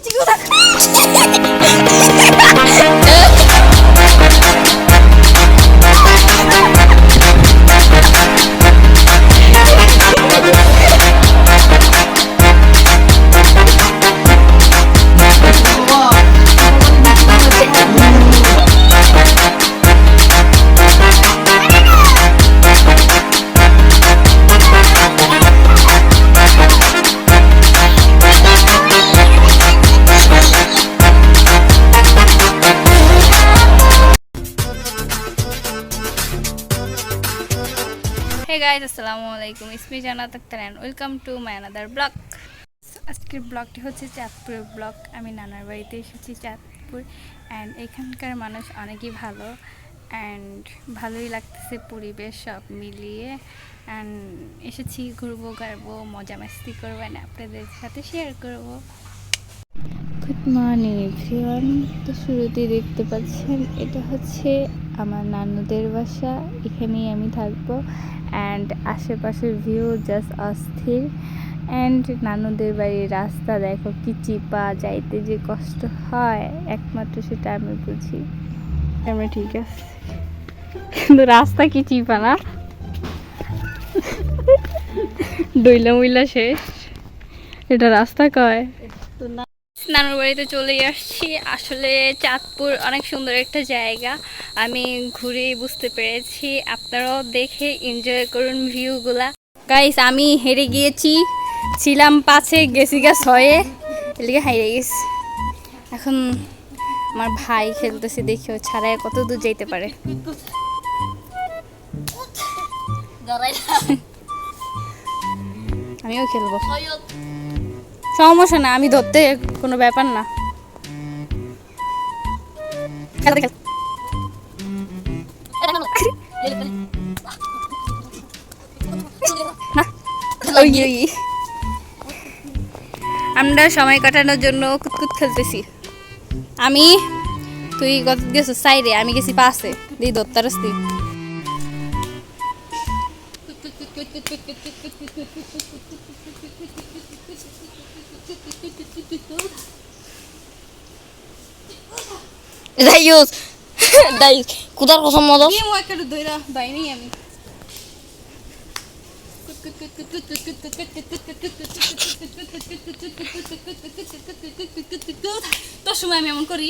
Hey guys, Assalamualaikum. It's me Janat Akhtar and welcome to my another vlog. আজকের ব্লগটি হচ্ছে চাঁদপুরের blog. আমি নানার বাড়িতে এসেছি চাঁদপুর অ্যান্ড এখানকার মানুষ অনেকই ভালো অ্যান্ড ভালোই লাগতেছে পরিবেশ সব মিলিয়ে অ্যান্ড এসেছি ঘুরবো গাড়বো মজা মাস্তি করবো অ্যান্ড আপনাদের সাথে শেয়ার করবো। Good morning everyone. তো শুরুতেই দেখতে পাচ্ছেন এটা হচ্ছে আমার নানুদের বাসা, এখানেই আমি থাকবো অ্যান্ড আশেপাশের ভিউ জাস্ট অস্থির অ্যান্ড নানুদের বাড়ির রাস্তা দেখো কি চিপা, যাইতে যে কষ্ট হয় একমাত্র সেটা আমি বুঝি। আমরা ঠিক আছে কিন্তু রাস্তা কি চিপা না, ডইলা মুইলা শেষ, এটা রাস্তা কয়। নানুর বাড়িতে চলে আসছি। আসলে চাঁদপুর অনেক সুন্দর একটা জায়গা, আমি ঘুরে বুঝতে পেরেছি, আপনারাও দেখে এনজয় করুন ভিউগুলা। গাইস আমি হেরে গিয়েছি, ছিলাম 5-এ গেছি গা 6-এ, এদিকে হাইরে গেছি। এখন আমার ভাই খেলতেছে, দেখি ও ছাড়াই কত দূর যাইতে পারে। আমিও খেলবো, সমস্যা না, আমি ধরতে কোনো ব্যাপার না। আমরা সময় কাটানোর জন্য কুতকুত খেলতেছি। তুই কত গেছো সাইডে, আমি গেছি পাশে, দিই ধরতে রাস্তি। Dayus, Dayus, kudar kosong modos. Ini mau akar doira, bayi আমি। তোর সময় আমি এমন করি।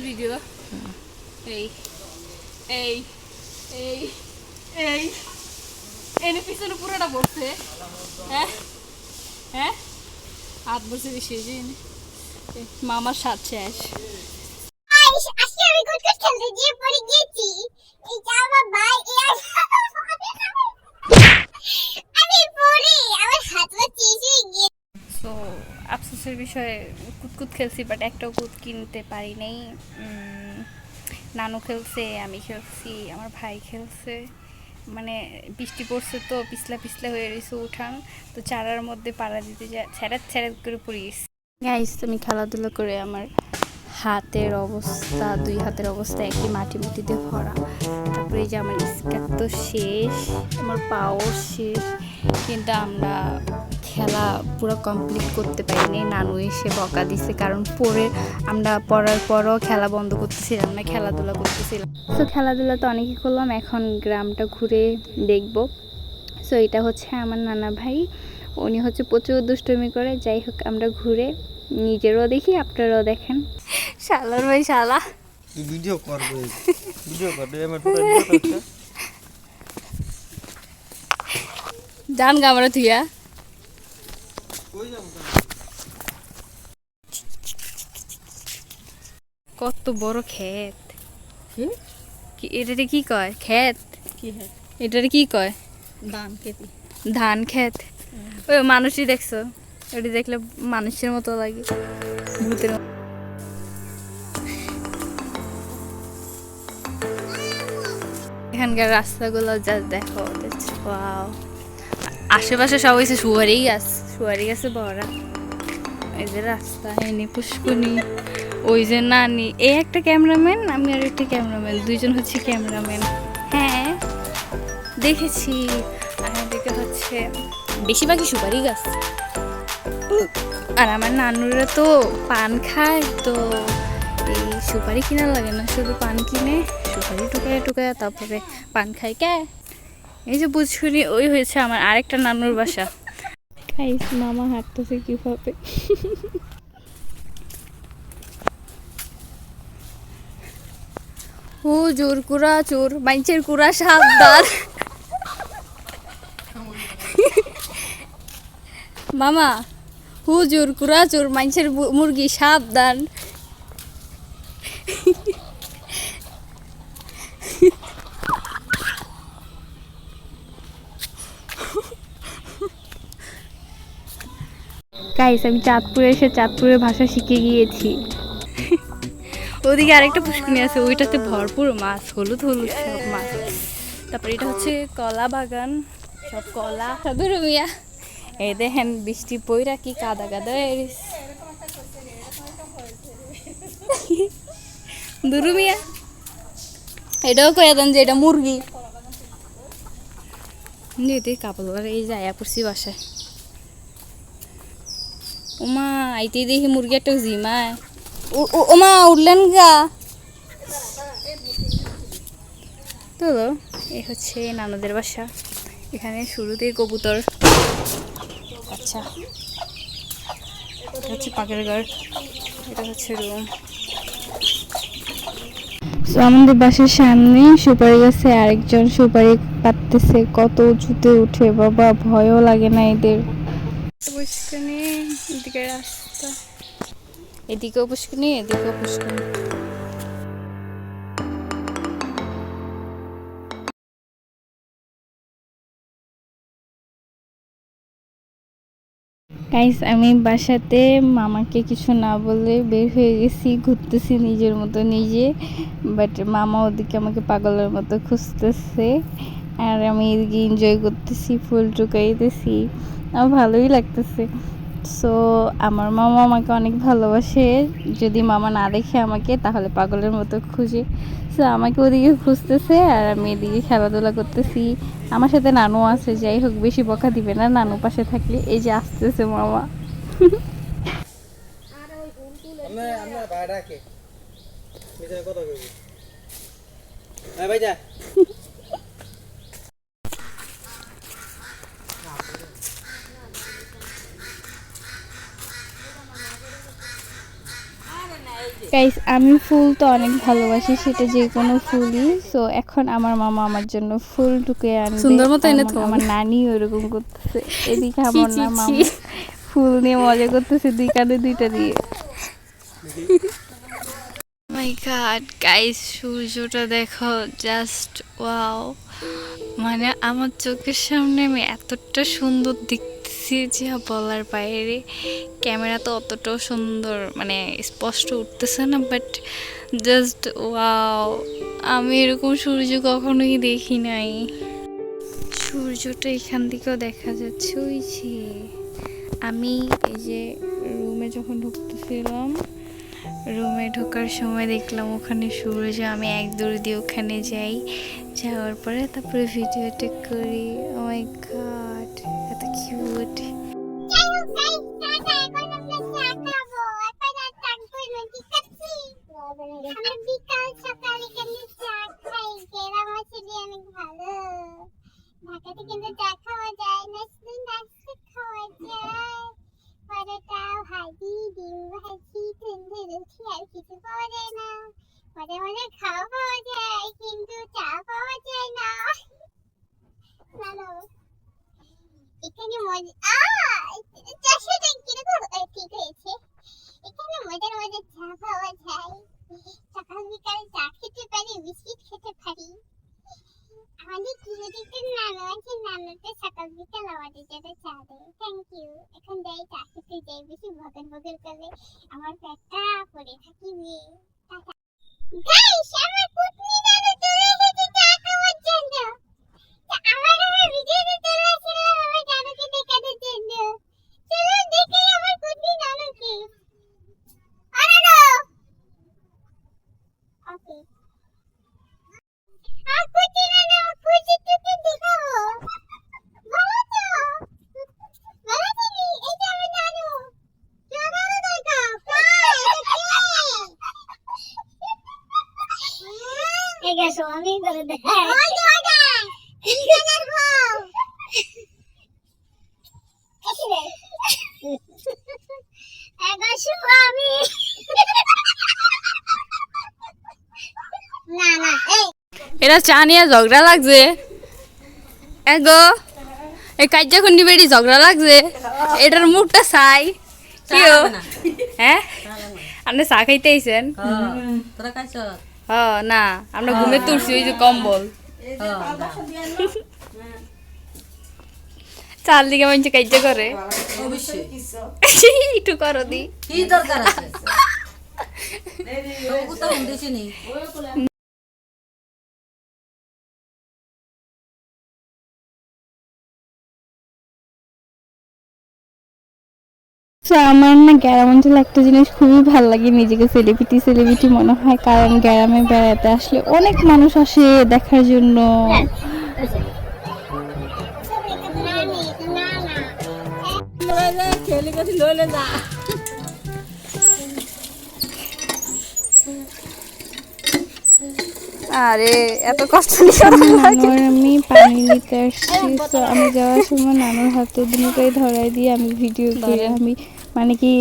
ভিডিও এই এই এই এই এনে পিছনে পুরোটা বসছে। হ্যাঁ হ্যাঁ হাত বসে বেশি মামার সাথ শেষ। আজকে আমি ক্রিকেট খেলতে গিয়ে পড়ে গেছি। এইটা আমার ভাই আমি পড়ে আমার হাত পা চিড়ে গিয়ে। সো আফসোসের বিষয়ে কুতকুত খেলছি, বাট একটাও কুত কিনতে পারি নাই। নানু খেলছে, আমি খেলছি, আমার ভাই খেলছে। মানে বৃষ্টি পড়ছে তো পিছলা পিছলা হয়ে রয়েছে উঠান, তো চারার মধ্যে পাড়া দিতে যা ছ্যাড়াত ছ্যাড়াত করে পড়ে গেছি। গাইস আমি খেলাধুলা করে আমার হাতের অবস্থা, 2 হাতের অবস্থা একই মাটিতে ভরা। তারপরে এই যে আমার স্কার্ট তো শেষ, আমার পাও শেষ, কিন্তু আমরা খেলা পুরো কমপ্লিট করতে পারিনি। নানু এসে বকা দিছে, কারণ আমরা পড়ার পরও খেলা বন্ধ করতেছিলাম না, খেলাধুলা করতেছিলাম। তো খেলাধুলা তো অনেকই করলাম, এখন গ্রামটা ঘুরে দেখব। সো এটা হচ্ছে আমার নানা ভাই, উনি হচ্ছে প্রচুর দুষ্টুমি করে। যাই হোক আমরা ঘুরে নিজেরও দেখি, আপনারাও দেখেন। শালার ভাই শালা ভিডিও করবে আমার জান গা আমরা থুইয়া কত বড় ক্ষেত। এটারে কি কয়? ক্ষেত এটারে কি কয়? ধান ক্ষেত। ওই মানুষই দেখছো, ওটা দেখলে মানুষের মতো লাগে, ভূতের মতো। এখানকার রাস্তাগুলো জাস্ট দেখো, ওয়াও। আশেপাশে সব হয়েছে সুয়ারি গাছে ভরা। এই যে রাস্তা, এনে পুষ্কনি, ওই যে নানি, এই একটা ক্যামেরাম্যান, আমি আর একটা ক্যামেরাম্যান, দুইজন হচ্ছে ক্যামেরাম্যান। হ্যাঁ দেখেছি। আর এদিকে হচ্ছে বেশিরভাগই সুপারি গাছ। আর আমার নানুরা তো পান খায়, তো এই সুপারি কিনা লাগে না, শুধু পান কিনে সুপারি টুকায় টুকায় তারপরে পান খায়। কে এই যে বুঝুনি, ওই হয়েছে আমার আরেকটা নানুর বাসা। খাইস মামা হাঁটতেছে কিভাবে। ও জোর কুড়া চোর, বাইঞ্চের কুড়া সাবধান। মামা হুজুর কুড়া চোর, মানুষের মুরগি সাবধান। গাইস আমি চাঁদপুরে এসে চাঁদপুরের ভাষা শিখে গিয়েছি। ওদিকে আরেকটা পুষ্করিণী আছে, ওইটাতে ভরপুর মাছ, হলুদ হলুদ সব মাছ। তারপরে এটা হচ্ছে কলা বাগান, সব কলা। ধরো মিয়া, এই দেখেন বৃষ্টি পইরা কি কাদা কাদা হয়ে গেছে। দুরু মিয়া, এটাও কয়ে দেন যে এটা মুরগি। এতে কাপড় এই যায় পড়ছি বাসায়। ওমা আইতে দেখি মুরগি একটা জিমায়। ওমা উঠলেন গা তো। এই হচ্ছে নানাদের বাসা, এখানে শুরুতেই কবুতর। আচ্ছা এটা হচ্ছে পাখির ঘর, এটা হচ্ছে রুম। আমাদের বাসার সামনে সুপারি গাছে আরেকজন সুপারি কাটতেছে, কত উঁচুতে উঠে বাবা, ভয়ও লাগে না এদের। পুষ্করিণী, এদিকে রাস্তা, এদিকেও পুষ্করিণী, এদিকেও পুষ্করিণী। গাইস আমি বাসাতে মামাকে কিছু না বলে বের হয়ে গেছি, ঘুরতেছি নিজের মতো নিজে, বাট মামা ওদিকে আমাকে পাগলের মতো খুঁজতেছে, আর আমি এদিকে এনজয় করতেছি, ফুল টুকাইতেছি, আমার ভালোই লাগতেছে। সো আমার মামা আমাকে অনেক ভালোবাসে, যদি মামা না দেখে আমাকে তাহলে পাগলের মতো খুঁজে। সো আমাকে ওদিকে খুঁজতেছে আর আমি এদিকে খেলাধুলা করতেছি। আমার সাথে নানু আছে, যাই হোক বেশি বকা দিবে না নানু পাশে থাকলে। এই যে আসতেছে মামা। গাইস আমি ফুল তো অনেক ভালোবাসি, সেটা যে কোনো ফুলই। সো এখন আমার মামা আমার জন্য ফুল টুকে আনবে, সুন্দর মতো এনে। আমার নানি ওইরকম করতেছে, এদিকে আমার না মামা ফুল নিয়ে মজা করতেছে, দুই কানে দুইটা দিয়ে। মাই গড গাইস, সূর্যটা দেখো, জাস্ট ওয়াও। মানে আমার চোখের সামনে আমি এতটা সুন্দর দেখতেছি যে বলার বাইরে। ক্যামেরা তো অতটাও সুন্দর মানে স্পষ্ট উঠতেছে না, বাট জাস্ট ওয়াও। আমি এরকম সূর্য কখনোই দেখি নাই। সূর্যটা এখান থেকেও দেখা যাচ্ছে, ওই যে আমি এই যে রুমে যখন ঢুকতেছিলাম, রুমে ঢোকার সময় দেখলাম ওখানে সূর্য, আমি এক দৌড় দিয়ে ওখানে যাই, যাওয়ার পরে তারপরে ভিডিও টেক করি। ও মাই গড এত কিউট। বিকাল সকালে কেন চা খাই, গেরাম আছে যে অনেক ভালো। ঢাকাতে কিন্তু চা খাওয়া যায় না, শুধু নাস্তা খাওয়া যায়। পরোটা, ভাজি, ডিম ভাজি, তন্দুর রুটি, আর কিছু পাওয়া যায় না। মাঝে মাঝে খাওয়া পাওয়া যায় কিন্তু চা পাওয়া যায় না। জানো এখানে মজা 400 টাকা কিরকম ঠিক হয়েছে। এখানে মজার মজার চা পাওয়া যায়, সকাল বিকাল চা খেতে পারি, বিস্কিট খেতে পারি। আমাদের কিলোদিতে নানু আছে, নানুতে সকাল বিকাল আমাদের জন্য চা দেয়। Thank you. এখন যাই চা খেতে যাই, বেশি বগর বগর করবে আমার পেটটা পড়ে থাকিবে। গাইস আমার পুতনি নানু চলে এসেছে চা খাওয়ার জন্য। আমার ভিডিওতে চলে আসলাম আমার নানুকে দেখানোর জন্য। চলুন দেখি আমার পুতনি নানুকে। আমি করে দে ওই যে ইনকানের বউ এসে রে এগাশো আমি না না এই এরা চা নিয়ে ঝগড়া লাগছে এগো এই কাজ্যা খুন্ডি বেড়ি ঝগড়া লাগছে এটার মুখটা চাই কিও হ্যাঁ আপনি চা খাইতে আইছেন তোরা খাইছ না আমরা ঘুমে তুলছি ওই যে কম্বল চাল দিকে মানুষ কাজ্যা করে অবশ্যই একটু করো দি কি দরকার আছে তো কোথাও দিছিনি তো আমার না গ্রাম অঞ্চলে একটা জিনিস খুবই ভালো লাগে, নিজেকে সেলিব্রিটি মনে হয়, কারণ গ্রামে বেড়াতে আসলে অনেক মানুষ আসে দেখার জন্য। আরে এত কষ্ট আমি পানি নিতে আসছি, তো আমি যাওয়ার সময় নানুর হাতে দুটোই ধরাই দিয়ে আমি ভিডিও করে আমি মানে কি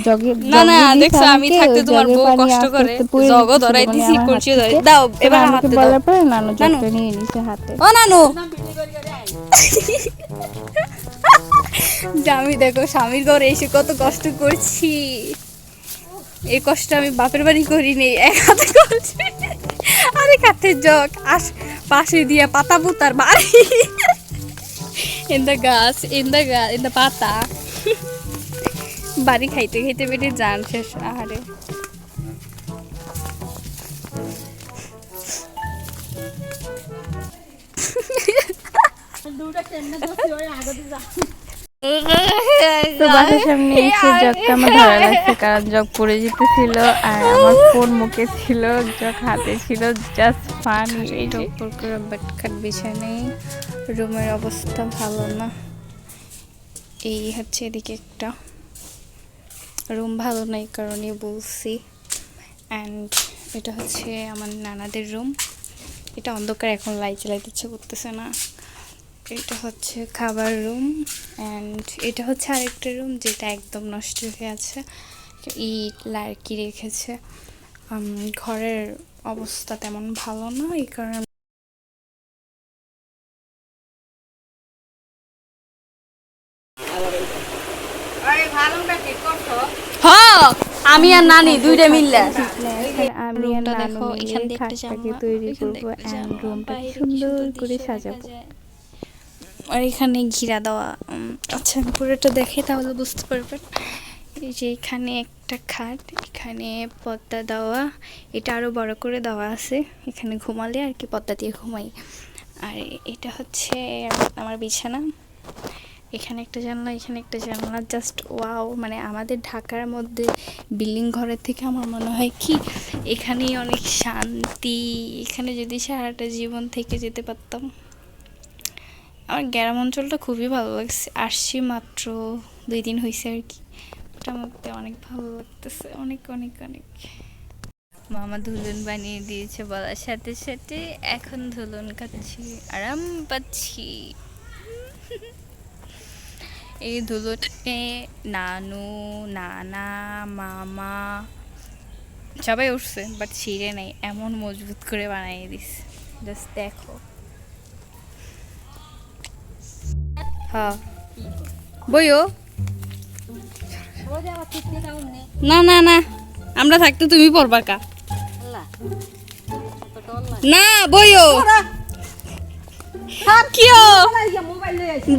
জগে না না দেখছো আমি থাকতে তোমার বউ কষ্ট করে জগ ধরাই দিছি কুরচি ধরে দাও এবার হাতে দাও বলার পরে নানু জগটা নিয়ে নিছে হাতে। ও নানু আমি দেখো স্বামীর ঘরে এসে কত কষ্ট করছি, এই কষ্ট আমি বাপের বাড়ি করিনি, এক হাতে করছি আরেক হাতে জগ পাশে দিয়ে পাতা পুতার বাড়ি ইন দ্য পাতা বাড়ি খাইতে খাইতে বেটে জান শেষ। আহারে তো বাসার সামনে এসে জগটা আমার ধরা লাগছে, কারণ জগ পড়ে যেতেছিল আর আমার ফোন মুখে ছিল, জগ হাতে ছিল, জাস্ট ফানি। এই যে বাটখাট বিছানায়, রুমের অবস্থা ভালো না, এই হচ্ছে এদিকে একটা রুম ভালো না, এই কারণে বলছি। অ্যান্ড এটা হচ্ছে আমার নানাদের রুম, এটা অন্ধকার, এখন লাইট জ্বালাইতে ইচ্ছে করতেছে না। এটা হচ্ছে খাবার রুম, অ্যান্ড এটা হচ্ছে আরেকটা রুম যেটা একদম নষ্ট হয়ে আছে, ইট লার্কি রেখেছে। ঘরের অবস্থা তেমন ভালো না, এই কারণে আমি আর নানি দুইটা মিললে আমি আর নানু মিলে খাটটাকে তৈরি করবো, অ্যান্ড রুমটা সুন্দর করে সাজাবো। আর এখানে ঘিরা দেওয়া, আচ্ছা আমি পুরোটা দেখে তাহলে বুঝতে পারবেন। এই যে এখানে একটা খাট, এখানে পর্দা দেওয়া, এটা আরও বড় করে দেওয়া আছে, এখানে ঘুমালে আর কি পর্দা দিয়ে ঘুমাই। আর এটা হচ্ছে আমার বিছানা, এখানে একটা জানলা, এখানে একটা জানলা, জাস্ট ওয়াও। মানে আমাদের ঢাকার মধ্যে বিল্ডিং ঘরের থেকে আমার মনে হয় কি এখানেই অনেক শান্তি, এখানে যদি সারাটা জীবন থেকে যেতে পারতাম। আমার গ্রাম অঞ্চলটা খুবই ভালো লাগছে, আসছি মাত্র 2 দিন হয়েছে আর কি, ওটার মধ্যে অনেক ভালো লাগতেছে, অনেক অনেক অনেক। মামা ধুলুন বানিয়ে দিয়েছে বলার সাথে সাথে, এখন ধুলুন খাচ্ছি, আরাম পাচ্ছি। এই ধুলোতে নানু, নানা, মামা সবাই উঠছে, বাট ছিঁড়ে নেই, এমন মজবুত করে বানিয়ে দিস, জাস্ট দেখো। হ্যাঁ বইও না না না, আমরা থাকতে তুমি পড়বা কা না বইও কিও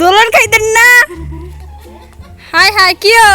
দোলন খাইতেন না, হাই হাই কিও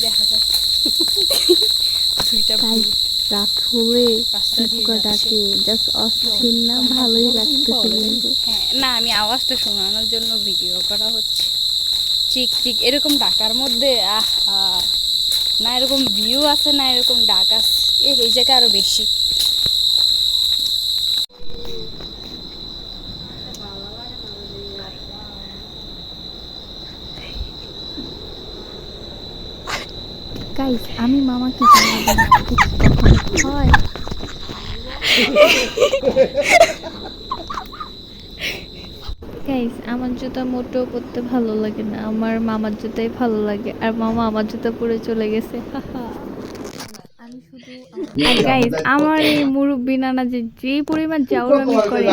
দেখা যায় রাত হলে ডাকে, জাস্ট অস্থির না, ভালোই লাগতেছে কিন্তু। হ্যাঁ না, আমি আওয়াজটা শোনানোর জন্য ভিডিও করা হচ্ছে, চিক চিক এরকম ডাকার মধ্যে, আহা না এরকম ভিউ আছে না এরকম ডাক আছে, এই জায়গায় আরো বেশি। গাইস আমি মামাকে জানাবো হয় গাইস আমার জুতা মোটেও পরতে ভালো লাগে না, আমার মামার জুতাই ভালো লাগে, আর মামা আমার জুতা পরে চলে গেছে। আমি শুধু আর গাইস আমার এই মুরব্বি নানা যে পরিমাণ জাউরামি করে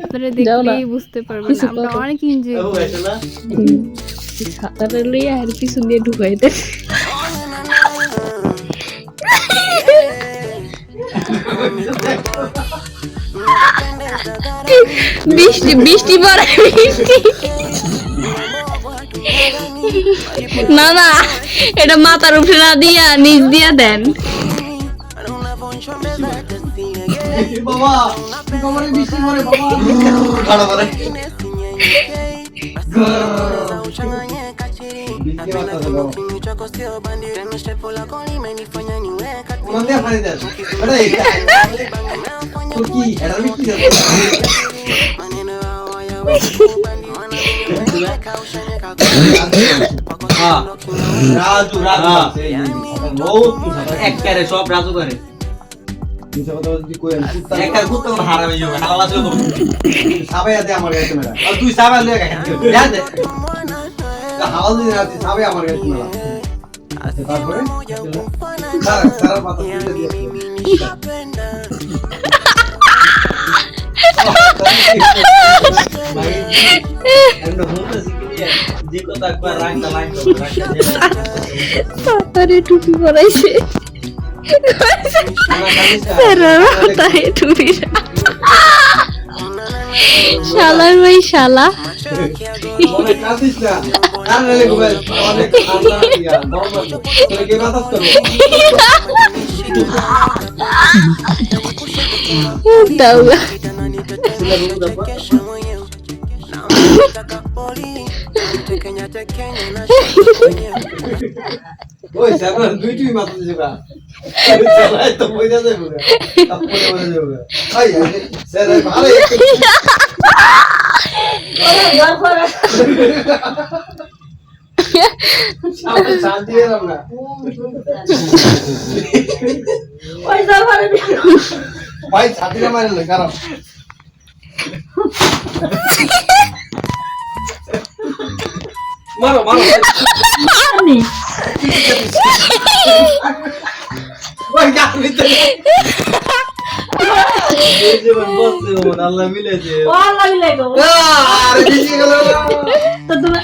আপনারা দেখলেই বুঝতে পারবেন, আমরা অনেক এনজয় করি। খাতাটা লইয়া আর কিছু দিয়ে ঢুকাইতে বৃষ্টি বৃষ্টি পড়ে বৃষ্টি না না এটা মাথার উপরে না দিয়া নিচ দিয়া দেন বাবা তোমার বৃষ্টি পড়ে বাবা খাড়া করে সব রাজু করে তুই সাবা হাওয়া দিয়ে রাতে সাবে আমার কাছে মেলা আচ্ছা তারপরে সারা সারা পাতা তুলে দিয়ে এন্ড হোতা শিখিয়ে যে কথা একবার রাখতে লাগতো তারে টুপি পরাইছে সারা তারে টুপি শালার ভাই শালা বলে কাঁদিস না আর রে গোবেল অনেক আল্লাহ দিয়া নরমাল তোকে কে বাতাস করবে দাওগা ওই সামনে দুই তুই মাথা দিবা চালাই তো পয়সা দেব তারপরে বলে দেব আই স্যার ভালো সামনে শান্তি এলাম না পয়সা ভরে ভাই ছাতিরা মারেন না কারণ মারো মারো আমি ওই গালি তো এই জীবন বসে ও আল্লাহ মিলেছে আল্লাহ মিলাই গো আরে দিছি গেল তো তুমি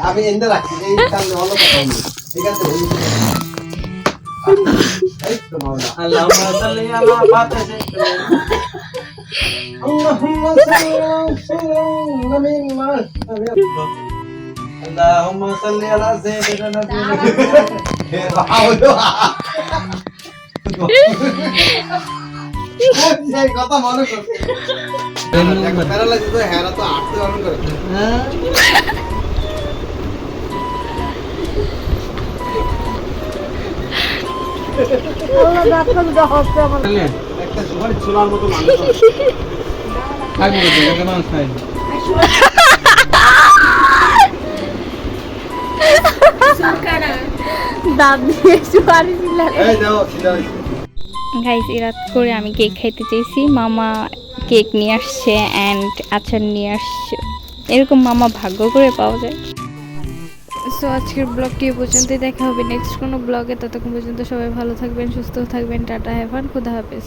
আমি এনে রাখছি এই সামনে ভালো কথা বলি ঠিক আছে আল্লাহুম্মা সাল্লি আলা ফাতিহা আল্লাহুম্মা সাল্লি আল্লাহুম্মা সাল্লি আলা সাইয়্যিদিনা নাবিয়িনা এই কথা মনে করতে প্যারালাইসিস তো হেরা তো আটতে বারণ করে একটা সুপারি ছোলার মতো মানুষ খাইবো তো মানুষ খাই দাঁত দিয়ে সুপারি দিলেন। এই দাও সিধা গাইস রাত করে আমি কেক খাইতে চাইছি, মামা কেক নিয়ে আসছে অ্যান্ড আচার নিয়ে আসছে, এরকম মামা ভাগ্য করে পাওয়া যায়। সো আজকের ব্লগটি এ পর্যন্তই, দেখা হবে নেক্সট কোনো ব্লগে। ততক্ষণ পর্যন্ত সবাই ভালো থাকবেন, সুস্থ থাকবেন, টাটা, হ্যাভ ফান, খুদা হাফেজ।